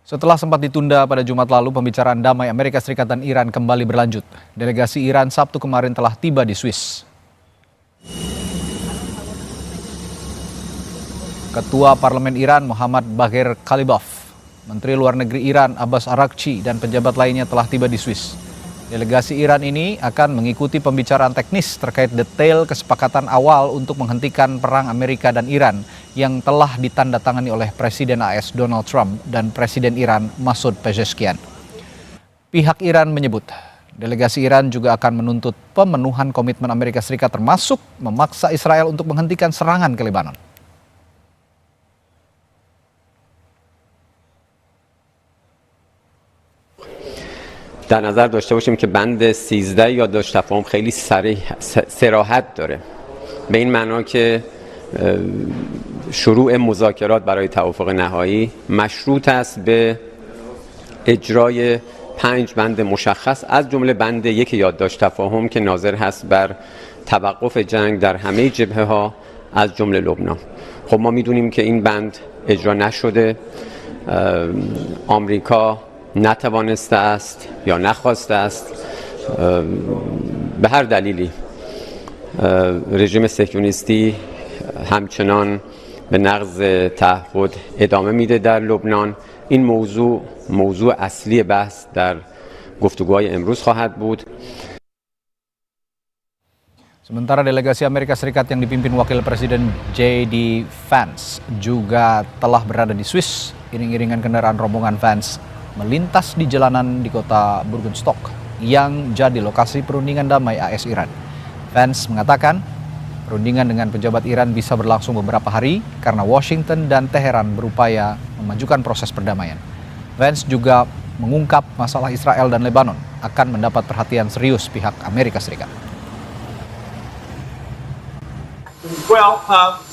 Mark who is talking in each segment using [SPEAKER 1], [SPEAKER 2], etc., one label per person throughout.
[SPEAKER 1] Setelah sempat ditunda pada Jumat lalu, pembicaraan damai Amerika Serikat dan Iran kembali berlanjut. Delegasi Iran Sabtu kemarin telah tiba di Swiss. Ketua Parlemen Iran Muhammad Bagher Khalibaf, Menteri Luar Negeri Iran Abbas Araghchi, dan pejabat lainnya telah tiba di Swiss. Delegasi Iran ini akan mengikuti pembicaraan teknis terkait detail kesepakatan awal untuk menghentikan perang Amerika dan Iran yang telah ditandatangani oleh Presiden AS Donald Trump dan Presiden Iran Masoud Pezeshkian. Pihak Iran menyebut, delegasi Iran juga akan menuntut pemenuhan komitmen Amerika Serikat termasuk memaksa Israel untuk menghentikan serangan ke Lebanon.
[SPEAKER 2] در نظر داشته باشیم که بند 13 یادداشت تفاهم خیلی صراحت داره، به این معنا که شروع مذاکرات برای توافق نهایی مشروط است به اجرای 5 بند مشخص، از جمله بند 1 یادداشت تفاهم که ناظر هست بر توقف جنگ در همه جبهه‌ها از جمله لبنان. خب ما میدونیم که این بند اجرا نشده، آمریکا نتوانسته است یا نخواسته است، به هر دلیلی رژیم صهیونیستی همچنان به نقض تعهد ادامه میده در لبنان. این موضوع اصلی بحث در گفتگوهای امروز خواهد بود.
[SPEAKER 1] Sementara delegasi Amerika Serikat yang dipimpin Wakil Presiden J.D. Vance juga telah berada di Swiss. Iring-iringan kendaraan rombongan Vance melintas di jalanan di kota Burgenstock yang jadi lokasi perundingan damai AS Iran. Vance mengatakan perundingan dengan pejabat Iran bisa berlangsung beberapa hari karena Washington dan Teheran berupaya memajukan proses perdamaian. Vance juga mengungkap masalah Israel dan Lebanon akan mendapat perhatian serius pihak Amerika Serikat.
[SPEAKER 3] Well,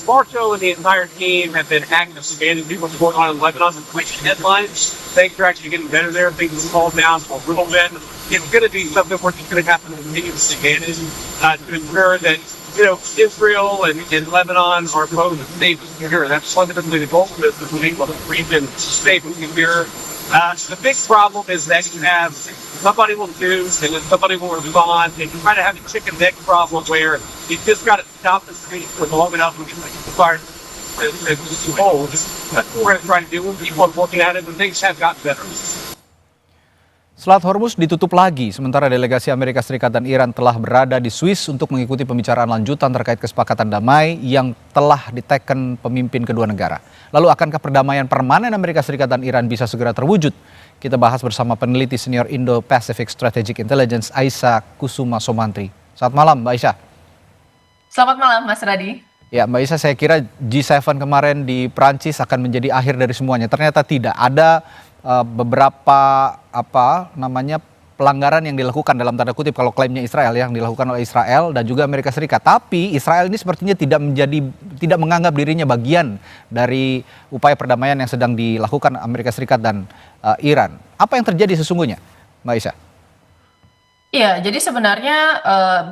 [SPEAKER 3] Bartow and the entire team have been active expanding what's going on in Lebanon and pushing headlines. Things are actually getting better there. Things have calmed down a little bit. It's going to be something where it's going to have to continue to manage to ensure that, Israel and Lebanon are both safe and secure. That's fundamentally the goal of this, is to make the region safe and secure. The big problem is that you have somebody will do and then somebody will respond, and you kind of have a chicken neck problem where you just got to stop the street for long enough and start to hold. That's what we're trying to do. People are looking at it and things have gotten better.
[SPEAKER 1] Selat Hormuz ditutup lagi, sementara delegasi Amerika Serikat dan Iran telah berada di Swiss untuk mengikuti pembicaraan lanjutan terkait kesepakatan damai yang telah diteken pemimpin kedua negara. Lalu akankah perdamaian permanen Amerika Serikat dan Iran bisa segera terwujud? Kita bahas bersama peneliti senior Indo-Pacific Strategic Intelligence Aisyah Kusuma Somantri. Selamat malam Mbak Aisyah.
[SPEAKER 4] Selamat malam Mas Radi.
[SPEAKER 1] Ya Mbak Aisyah, saya kira G7 kemarin di Prancis akan menjadi akhir dari semuanya. Ternyata tidak. Ada beberapa pelanggaran yang dilakukan dalam tanda kutip kalau klaimnya Israel, yang dilakukan oleh Israel dan juga Amerika Serikat. Tapi Israel ini sepertinya tidak menganggap dirinya bagian dari upaya perdamaian yang sedang dilakukan Amerika Serikat dan Iran. Apa yang terjadi sesungguhnya, Mbak Aisyah?
[SPEAKER 4] Iya, jadi sebenarnya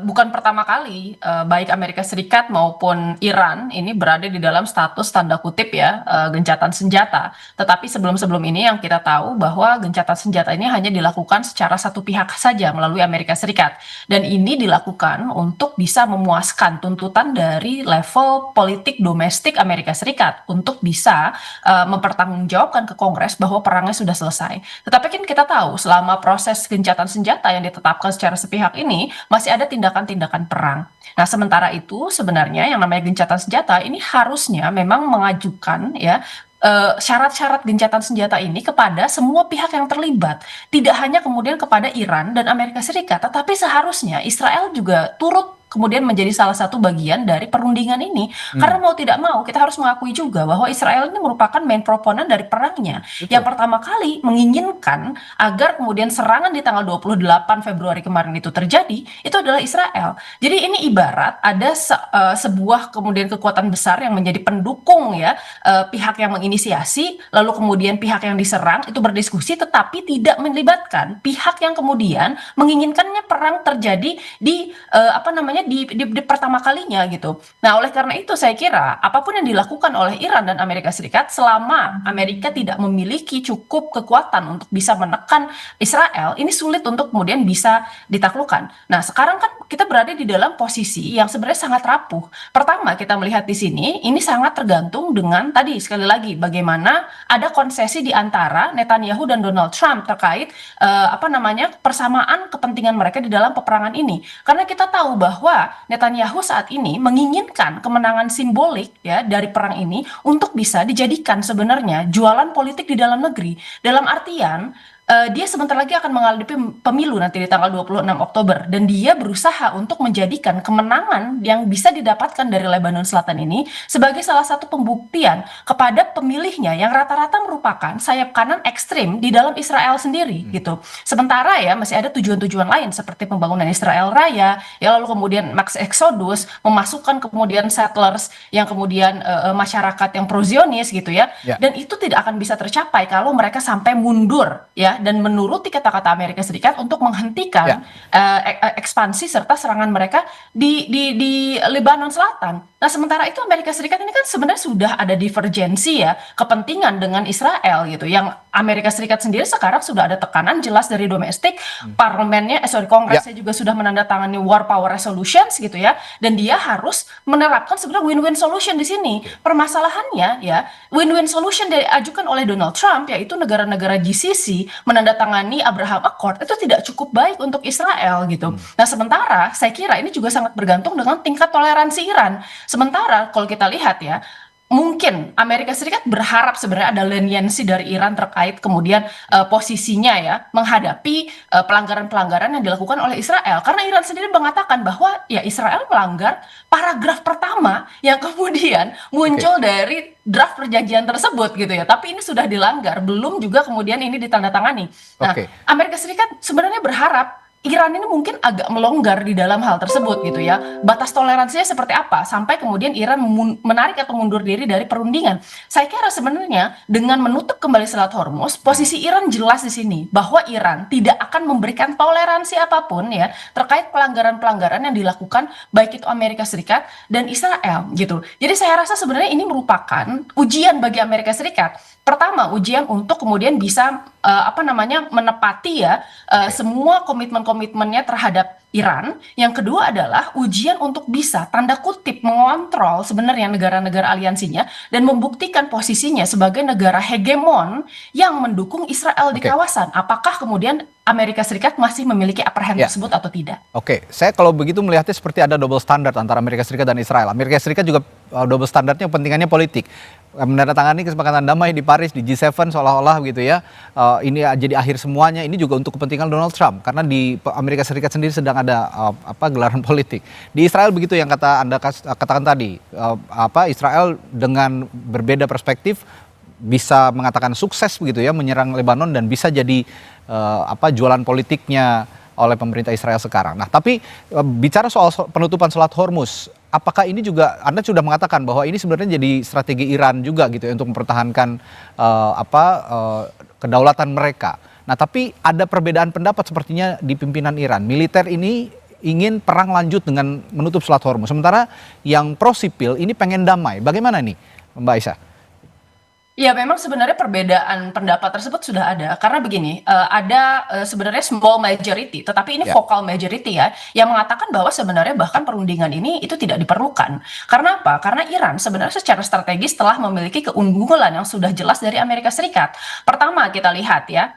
[SPEAKER 4] bukan pertama kali baik Amerika Serikat maupun Iran ini berada di dalam status tanda kutip gencatan senjata. Tetapi sebelum-sebelum ini yang kita tahu bahwa gencatan senjata ini hanya dilakukan secara satu pihak saja melalui Amerika Serikat. Dan ini dilakukan untuk bisa memuaskan tuntutan dari level politik domestik Amerika Serikat untuk bisa mempertanggungjawabkan ke Kongres bahwa perangnya sudah selesai. Tetapi kan kita tahu selama proses gencatan senjata yang ditetapkan secara sepihak ini masih ada tindakan-tindakan perang. Nah, sementara itu sebenarnya yang namanya gencatan senjata ini harusnya memang mengajukan syarat-syarat gencatan senjata ini kepada semua pihak yang terlibat. Tidak hanya kemudian kepada Iran dan Amerika Serikat, tetapi seharusnya Israel juga turut kemudian menjadi salah satu bagian dari perundingan ini. Karena mau tidak mau kita harus mengakui juga bahwa Israel ini merupakan main proponen dari perangnya. Yang pertama kali menginginkan agar kemudian serangan di tanggal 28 Februari kemarin itu terjadi, itu adalah Israel. Jadi ini ibarat ada sebuah kemudian kekuatan besar yang menjadi pendukung pihak yang menginisiasi, lalu kemudian pihak yang diserang itu berdiskusi tetapi tidak melibatkan pihak yang kemudian menginginkannya perang terjadi di sebenarnya di pertama kalinya gitu. Nah, oleh karena itu saya kira apapun yang dilakukan oleh Iran dan Amerika Serikat selama Amerika tidak memiliki cukup kekuatan untuk bisa menekan Israel, ini sulit untuk kemudian bisa ditaklukkan. Nah, sekarang kan kita berada di dalam posisi yang sebenarnya sangat rapuh. Pertama, kita melihat di sini ini sangat tergantung dengan tadi sekali lagi bagaimana ada konsesi di antara Netanyahu dan Donald Trump terkait persamaan kepentingan mereka di dalam peperangan ini. Karena kita tahu bahwa Netanyahu saat ini menginginkan kemenangan simbolik ya dari perang ini untuk bisa dijadikan sebenarnya jualan politik di dalam negeri. Dalam artian dia sebentar lagi akan menghadapi pemilu nanti di tanggal 26 Oktober dan dia berusaha untuk menjadikan kemenangan yang bisa didapatkan dari Lebanon Selatan ini sebagai salah satu pembuktian kepada pemilihnya yang rata-rata merupakan sayap kanan ekstrim di dalam Israel sendiri gitu. Sementara ya masih ada tujuan-tujuan lain seperti pembangunan Israel Raya, ya lalu kemudian Max Exodus, memasukkan kemudian settlers yang kemudian masyarakat yang pro-Zionis gitu ya. Dan itu tidak akan bisa tercapai kalau mereka sampai mundur ya dan menuruti kata-kata Amerika Serikat untuk menghentikan ekspansi serta serangan mereka di Lebanon Selatan. Nah, sementara itu Amerika Serikat ini kan sebenarnya sudah ada divergensi ya kepentingan dengan Israel gitu. Yang Amerika Serikat sendiri sekarang sudah ada tekanan jelas dari domestik, parlemennya, Kongresnya juga sudah menandatangani War Power Resolutions gitu ya. Dan dia harus menerapkan sebenarnya win-win solution di sini. Permasalahannya ya, win-win solution diajukan oleh Donald Trump yaitu negara-negara GCC menandatangani Abraham Accord itu tidak cukup baik untuk Israel gitu. Nah, sementara saya kira ini juga sangat bergantung dengan tingkat toleransi Iran. Sementara kalau kita lihat ya, mungkin Amerika Serikat berharap sebenarnya ada leniency dari Iran terkait kemudian posisinya ya menghadapi pelanggaran-pelanggaran yang dilakukan oleh Israel. Karena Iran sendiri mengatakan bahwa ya Israel melanggar paragraf pertama yang kemudian muncul dari draft perjanjian tersebut gitu ya. Tapi ini sudah dilanggar, belum juga kemudian ini ditandatangani. Nah, Amerika Serikat sebenarnya berharap Iran ini mungkin agak melonggar di dalam hal tersebut gitu ya. Batas toleransinya seperti apa sampai kemudian Iran menarik atau mundur diri dari perundingan. Saya kira sebenarnya dengan menutup kembali Selat Hormuz, posisi Iran jelas di sini bahwa Iran tidak akan memberikan toleransi apapun ya terkait pelanggaran-pelanggaran yang dilakukan baik itu Amerika Serikat dan Israel gitu. Jadi saya rasa sebenarnya ini merupakan ujian bagi Amerika Serikat. Pertama, ujian untuk kemudian bisa menepati ya semua komitmen-komitmennya terhadap Iran. Yang kedua adalah ujian untuk bisa tanda kutip mengontrol sebenarnya negara-negara aliansinya dan membuktikan posisinya sebagai negara hegemon yang mendukung Israel di kawasan. Apakah kemudian Amerika Serikat masih memiliki upper hand tersebut atau tidak?
[SPEAKER 1] Saya kalau begitu melihatnya seperti ada double standard antara Amerika Serikat dan Israel. Amerika Serikat juga double standardnya kepentingannya politik. Menandatangani kesepakatan damai di Paris di G7 seolah-olah gitu ya. Ini jadi akhir semuanya. Ini juga untuk kepentingan Donald Trump karena di Amerika Serikat sendiri sedang ada gelaran politik. Di Israel begitu yang Anda katakan tadi. Israel dengan berbeda perspektif bisa mengatakan sukses begitu ya menyerang Lebanon dan bisa jadi jualan politiknya oleh pemerintah Israel sekarang. Nah, tapi bicara soal penutupan Selat Hormuz, apakah ini juga Anda sudah mengatakan bahwa ini sebenarnya jadi strategi Iran juga gitu ya untuk mempertahankan kedaulatan mereka. Nah, tapi ada perbedaan pendapat sepertinya di pimpinan Iran. Militer ini ingin perang lanjut dengan menutup Selat Hormuz. Sementara yang pro sipil ini pengen damai. Bagaimana nih, Mbak Aisyah?
[SPEAKER 4] Ya, memang sebenarnya perbedaan pendapat tersebut sudah ada. Karena begini, ada sebenarnya small majority, tetapi ini vocal majority ya, yang mengatakan bahwa sebenarnya bahkan perundingan ini itu tidak diperlukan. Karena apa? Karena Iran sebenarnya secara strategis telah memiliki keunggulan yang sudah jelas dari Amerika Serikat. Pertama, kita lihat ya,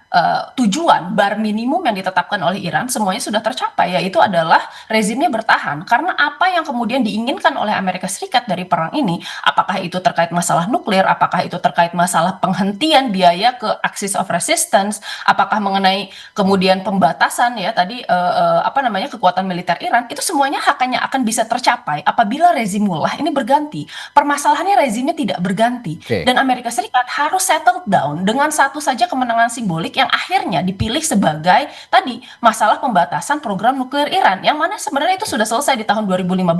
[SPEAKER 4] tujuan bar minimum yang ditetapkan oleh Iran semuanya sudah tercapai, yaitu adalah rezimnya bertahan. Karena apa yang kemudian diinginkan oleh Amerika Serikat dari perang ini, apakah itu terkait masalah nuklir, apakah itu terkait masalah penghentian biaya ke axis of resistance, apakah mengenai kemudian pembatasan ya tadi kekuatan militer Iran, itu semuanya hanya akan bisa tercapai apabila rezimullah ini berganti. Permasalahannya rezimnya tidak berganti dan Amerika Serikat harus settle down dengan satu saja kemenangan simbolik yang akhirnya dipilih sebagai tadi masalah pembatasan program nuklir Iran yang mana sebenarnya itu sudah selesai di tahun 2015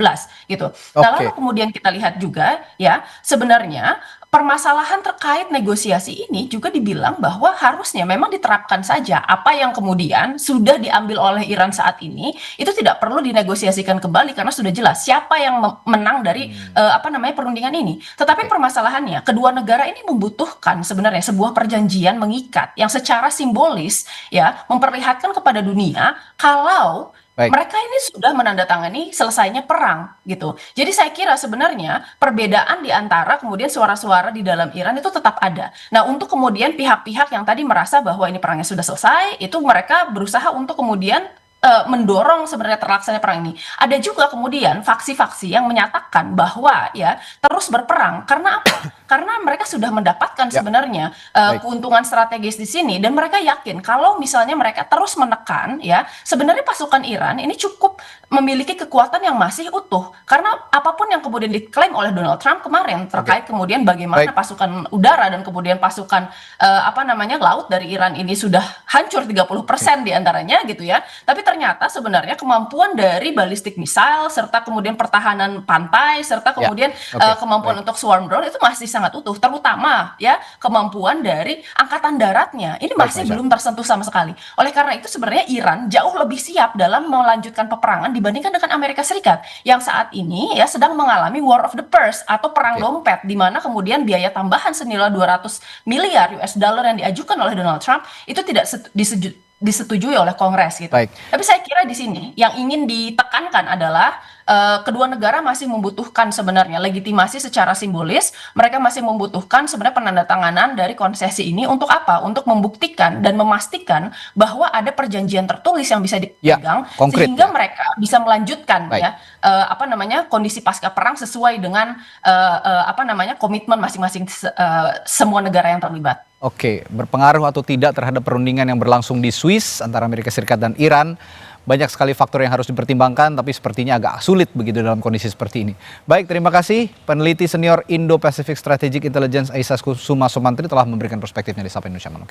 [SPEAKER 4] gitu. Nah, lalu kemudian kita lihat juga ya sebenarnya permasalahan terkait negosiasi ini juga dibilang bahwa harusnya memang diterapkan saja apa yang kemudian sudah diambil oleh Iran saat ini, itu tidak perlu dinegosiasikan kembali karena sudah jelas siapa yang menang dari perundingan ini. Tetapi permasalahannya kedua negara ini membutuhkan sebenarnya sebuah perjanjian mengikat yang secara simbolis ya memperlihatkan kepada dunia kalau mereka ini sudah menandatangani selesainya perang gitu. Jadi saya kira sebenarnya perbedaan di antara kemudian suara-suara di dalam Iran itu tetap ada. Nah, untuk kemudian pihak-pihak yang tadi merasa bahwa ini perangnya sudah selesai, itu mereka berusaha untuk kemudian mendorong sebenarnya terlaksananya perang ini. Ada juga kemudian faksi-faksi yang menyatakan bahwa ya terus berperang karena apa? Karena mereka sudah mendapatkan sebenarnya keuntungan strategis di sini dan mereka yakin kalau misalnya mereka terus menekan ya sebenarnya pasukan Iran ini cukup memiliki kekuatan yang masih utuh karena apapun yang kemudian diklaim oleh Donald Trump kemarin terkait kemudian bagaimana pasukan udara dan kemudian pasukan laut dari Iran ini sudah hancur 30% diantaranya gitu ya. Tapi ternyata sebenarnya kemampuan dari balistik missile serta kemudian pertahanan pantai serta kemudian kemampuan untuk swarm drone itu masih sangat utuh, terutama ya kemampuan dari angkatan daratnya ini masih belum tersentuh sama sekali. Oleh karena itu sebenarnya Iran jauh lebih siap dalam melanjutkan peperangan dibandingkan dengan Amerika Serikat yang saat ini ya sedang mengalami war of the purse atau perang dompet di mana kemudian biaya tambahan senilai 200 miliar US dollar yang diajukan oleh Donald Trump itu tidak disetujui oleh Kongres gitu. Tapi saya kira di sini yang ingin ditekankan adalah kedua negara masih membutuhkan sebenarnya legitimasi secara simbolis. Mereka masih membutuhkan sebenarnya penandatanganan dari konsesi ini untuk apa? Untuk membuktikan dan memastikan bahwa ada perjanjian tertulis yang bisa dipegang sehingga mereka bisa melanjutkan kondisi pasca perang sesuai dengan komitmen masing-masing semua negara yang terlibat.
[SPEAKER 1] Oke, berpengaruh atau tidak terhadap perundingan yang berlangsung di Swiss antara Amerika Serikat dan Iran? Banyak sekali faktor yang harus dipertimbangkan, tapi sepertinya agak sulit begitu dalam kondisi seperti ini. Baik, terima kasih peneliti senior Indo-Pacific Strategic Intelligence Aisyah Kusuma Sumantri telah memberikan perspektifnya di Sapa Indonesia Malam.